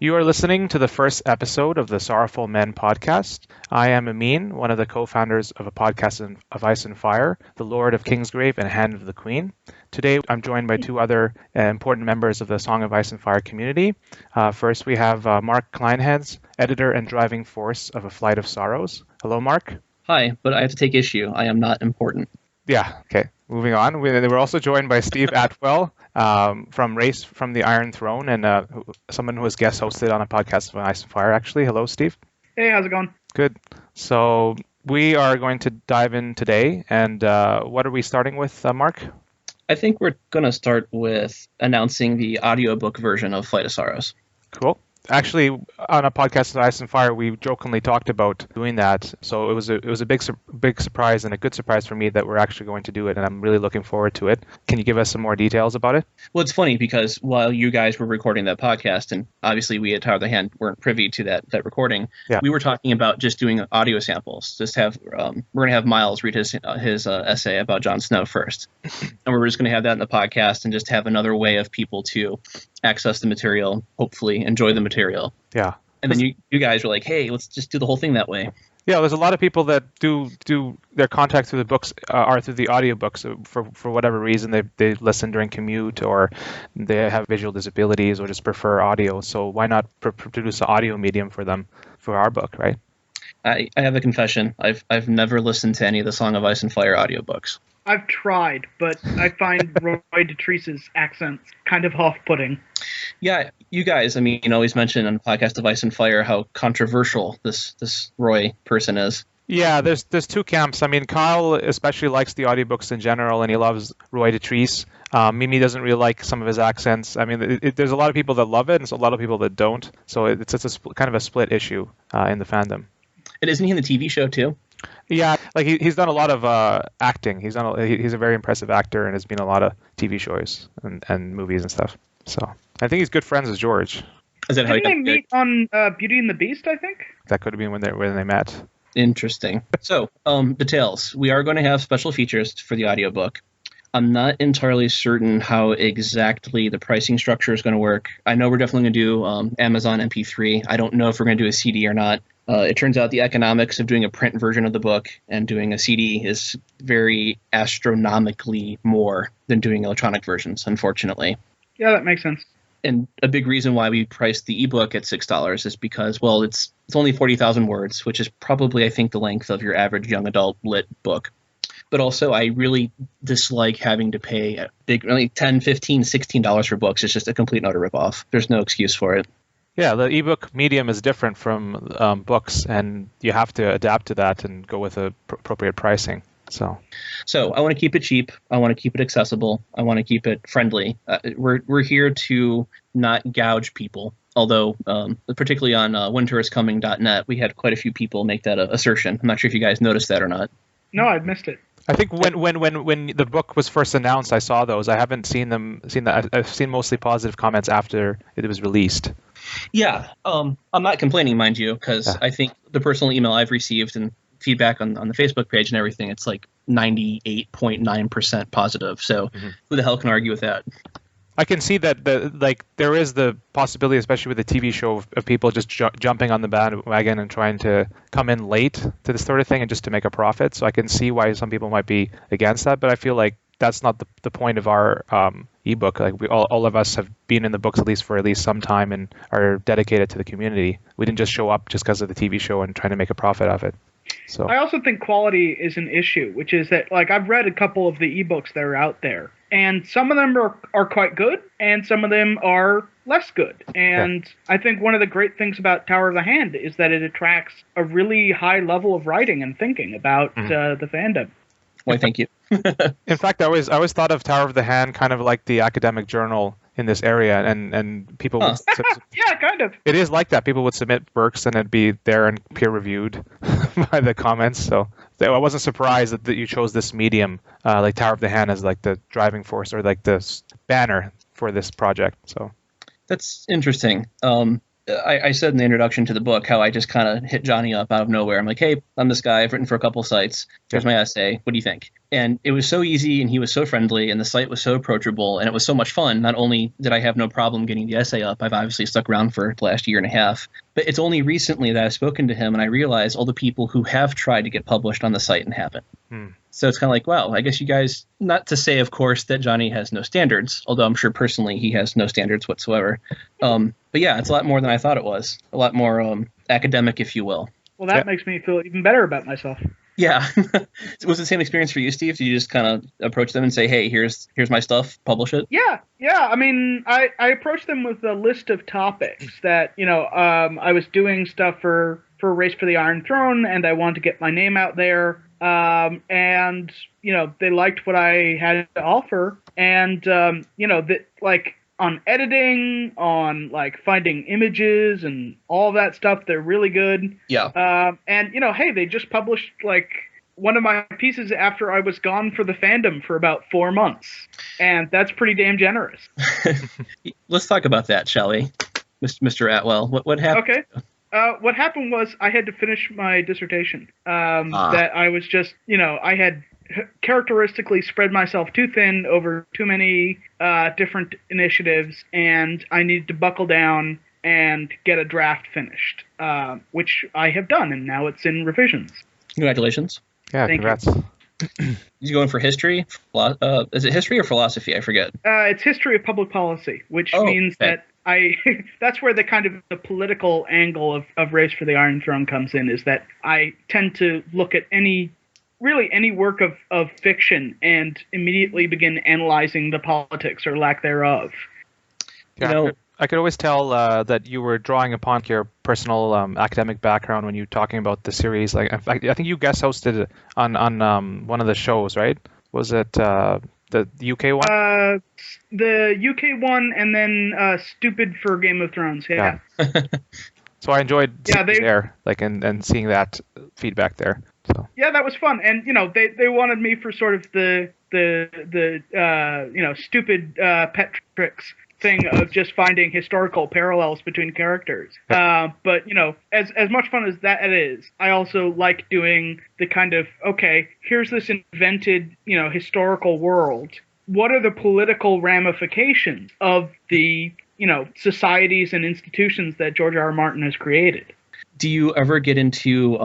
You are listening to the first episode of the Sorrowful Men podcast. I am Amin, one of the co-founders of a podcast of Ice and Fire, The Lord of Kingsgrave and Hand of the Queen. Today, I'm joined by two other important members of the Song of Ice and Fire community. First, we have Marc Kleinhenz, editor and driving force of A Flight of Sorrows. Hello, Marc. Hi, but I have to take issue. I am not important. Yeah, okay. Moving on. We're also joined by Steve Attewell from Race from the Iron Throne and someone who has guest hosted on a podcast of Ice and Fire, actually. Hello, Steve. Hey, how's it going? Good. So we are going to dive in today. And what are we starting with, Marc? I think we're going to start with announcing the audiobook version of Flight of Sorrows. Cool. Actually, on a podcast of Ice and Fire, we jokingly talked about doing that. So it was a big surprise and a good surprise for me that we're actually going to do it, and I'm really looking forward to it. Can you give us some more details about it? Well, it's funny because while you guys were recording that podcast, and obviously we at Tower of the Hand weren't privy to that recording, we were talking about just doing audio samples. Just have we're going to have Miles read his essay about Jon Snow first, and we're just going to have that in the podcast and just have another way of people to access the material, hopefully enjoy the material. Yeah. And then you guys were like, hey, let's just do the whole thing that way. Yeah, there's a lot of people that do their contact through the books are through the audiobooks for whatever reason. They listen during commute, or they have visual disabilities, or just prefer audio. So why not produce an audio medium for them for our book, right? I have a confession. I've never listened to any of the Song of Ice and Fire audiobooks. I've tried, but I find Roy Dotrice's accent kind of off-putting. Yeah, you guys, I mean, always mention on the podcast of Ice and Fire how controversial this Roy person is. Yeah, there's two camps. I mean, Kyle especially likes the audiobooks in general, and he loves Roy Dotrice. Mimi doesn't really like some of his accents. I mean, there's a lot of people that love it, and a lot of people that don't. So it's kind of a split issue in the fandom. And isn't he in the TV show too? Yeah, like he's done a lot of acting. He's a very impressive actor and has been in a lot of TV shows and movies and stuff. So I think he's good friends with George. Is that how Didn't they meet on Beauty and the Beast, I think? That could have been when they met. Interesting. So, details. We are going to have special features for the audiobook. I'm not entirely certain how exactly the pricing structure is going to work. I know we're definitely going to do Amazon MP3. I don't know if we're going to do a CD or not. It turns out the economics of doing a print version of the book and doing a CD is very astronomically more than doing electronic versions, unfortunately. Yeah, that makes sense. And a big reason why we priced the ebook at $6 is because, well, it's only 40,000 words, which is probably, I think, the length of your average young adult lit book. But also, I really dislike having to pay only $10, $15, $16 for books. It's just a complete and utter ripoff. There's no excuse for it. Yeah, the ebook medium is different from books, and you have to adapt to that and go with appropriate pricing. So I want to keep it cheap. I want to keep it accessible. I want to keep it friendly. We're here to not gouge people. Although, particularly on winteriscoming.net, we had quite a few people make that assertion. I'm not sure if you guys noticed that or not. No, I've missed it. I think when the book was first announced, I saw those. I haven't seen that. I've seen mostly positive comments after it was released. Yeah, I'm not complaining, mind you, because I think the personal email I've received and feedback on the Facebook page and everything, it's like 98.9% positive. So who the hell can argue with that? I can see that there is the possibility, especially with the TV show, of people just jumping on the bandwagon and trying to come in late to this sort of thing and just to make a profit. So I can see why some people might be against that, but I feel like that's not the point of our ebook. Like all of us have been in the books at least some time and are dedicated to the community. We didn't just show up just because of the TV show and trying to make a profit of it. So I also think quality is an issue, which is that, like, I've read a couple of the ebooks that are out there, and some of them are quite good, and some of them are less good. And I think one of the great things about Tower of the Hand is that it attracts a really high level of writing and thinking about the fandom. Why, thank you. In fact, I always thought of Tower of the Hand kind of like the academic journal in this area, and people would yeah, kind of. It is like that. People would submit works and it'd be there and peer reviewed by the comments. So I wasn't surprised that you chose this medium, like Tower of the Hand, as like the driving force or like the banner for this project. So that's interesting. I said in the introduction to the book how I just kind of hit Johnny up out of nowhere. I'm like, hey, I'm this guy. I've written for a couple sites. Here's my essay. What do you think? And it was so easy, and he was so friendly, and the site was so approachable, and it was so much fun. Not only did I have no problem getting the essay up, I've obviously stuck around for the last year and a half, but it's only recently that I've spoken to him, and I realized all the people who have tried to get published on the site and haven't. So it's kind of like, wow, I guess you guys, not to say, of course, that Johnny has no standards, although I'm sure personally he has no standards whatsoever. But yeah, it's a lot more than I thought it was. A lot more academic, if you will. Well, that makes me feel even better about myself. Yeah. Was it the same experience for you, Steve? Did you just kind of approach them and say, hey, here's my stuff, publish it? Yeah. I mean, I approached them with a list of topics that, I was doing stuff for Race for the Iron Throne, and I wanted to get my name out there. And, they liked what I had to offer. And, on editing, on finding images and all that stuff, they're really good. Yeah. And hey, they just published one of my pieces after I was gone for the fandom for about 4 months, and that's pretty damn generous. Let's talk about that, shall we, Mr. Attewell? What happened? Okay. What happened was I had to finish my dissertation. That I was just, I had characteristically spread myself too thin over too many different initiatives, and I needed to buckle down and get a draft finished, which I have done, and now it's in revisions. Congratulations. Yeah, Thank congrats. You going for history? Is it history or philosophy? I forget. It's history of public policy, which means that that's where the political angle of Race for the Iron Throne comes in, is that I tend to look at any work of fiction and immediately begin analyzing the politics or lack thereof. Yeah, I could always tell that you were drawing upon your personal academic background when you were talking about the series. Like, in fact, I think you guest hosted on one of the shows, right? Was it the UK one? The UK one, and then Stupid for Game of Thrones. Yeah. So I enjoyed there, and seeing that feedback there. So. Yeah, that was fun, and they wanted me for sort of the stupid pet tricks thing of just finding historical parallels between characters. But as much fun as that it is, I also like doing the kind of, okay, here's this invented historical world. What are the political ramifications of the societies and institutions that George R. R. Martin has created? Do you ever get into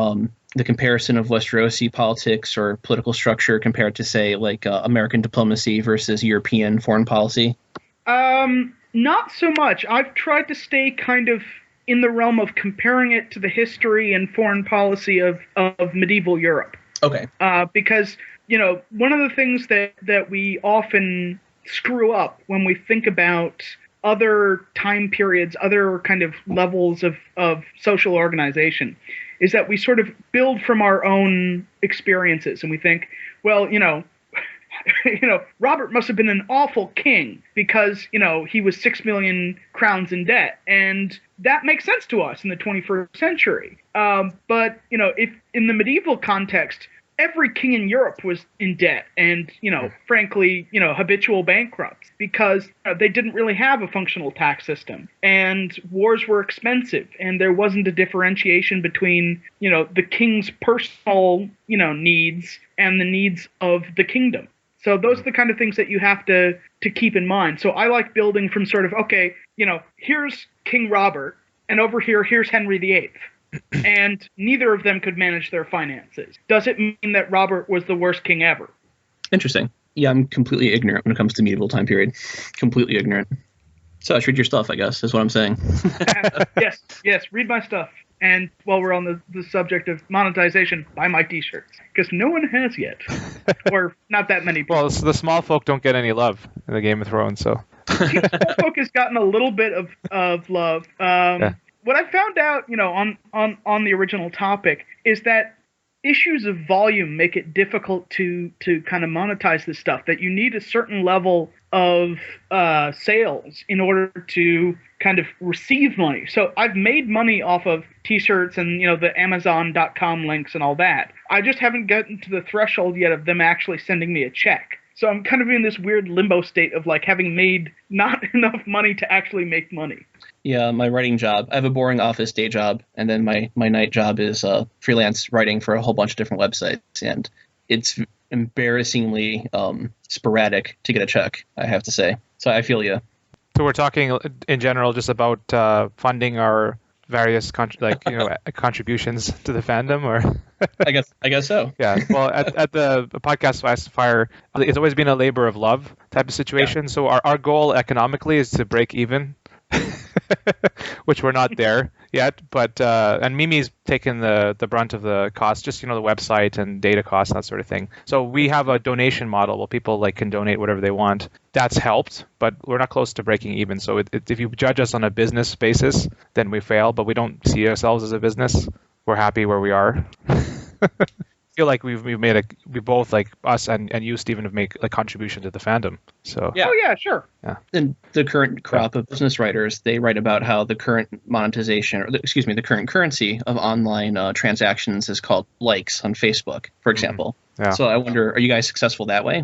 the comparison of Westerosi politics or political structure compared to, say, American diplomacy versus European foreign policy? Not so much. I've tried to stay kind of in the realm of comparing it to the history and foreign policy of medieval Europe. Okay. Because, one of the things that we often screw up when we think about other time periods, other kind of levels of social organization, is that we sort of build from our own experiences, and we think, well, Robert must have been an awful king because, he was 6 million crowns in debt. And that makes sense to us in the 21st century. But, if in the medieval context, every king in Europe was in debt and, frankly, habitual bankrupts because they didn't really have a functional tax system, and wars were expensive, and there wasn't a differentiation between, the king's personal, needs and the needs of the kingdom. So those are the kind of things that you have to keep in mind. So I like building from sort of, okay, here's King Robert, and over here's Henry VIII. And neither of them could manage their finances. Does it mean that Robert was the worst king ever? Interesting. Yeah, I'm completely ignorant when it comes to medieval time period. Completely ignorant. So I should read your stuff, I guess, is what I'm saying. Yes, read my stuff. And while we're on the subject of monetization, buy my t-shirts. Because no one has yet. Or not that many people. Well, the small folk don't get any love in the Game of Thrones, so. Small folk has gotten a little bit of love. What I found out, on the original topic is that issues of volume make it difficult to kind of monetize this stuff, that you need a certain level of sales in order to kind of receive money. So I've made money off of t-shirts and, the Amazon.com links and all that. I just haven't gotten to the threshold yet of them actually sending me a check. So I'm kind of in this weird limbo state of like having made not enough money to actually make money. Yeah, my writing job. I have a boring office day job, and then my night job is freelance writing for a whole bunch of different websites, and it's embarrassingly sporadic to get a check, I have to say. So I feel you. So we're talking in general just about funding our various contributions to the fandom, or I guess so. Yeah. Well, at the podcast Fast Fire, it's always been a labor of love type of situation. Yeah. So our goal economically is to break even, which we're not there yet. But and Mimi's taken the brunt of the cost, just the website and data costs and that sort of thing. So we have a donation model where people can donate whatever they want. That's helped, but we're not close to breaking even. So if you judge us on a business basis, then we fail. But we don't see ourselves as a business. We're happy where we are. I feel like we both, like us and you, Stephen, have made a contribution to the fandom. So yeah. Oh yeah, sure. Yeah. And the current crop of business writers, they write about how the current monetization, or the current currency of online transactions is called likes on Facebook, for example. Yeah. So I wonder, are you guys successful that way?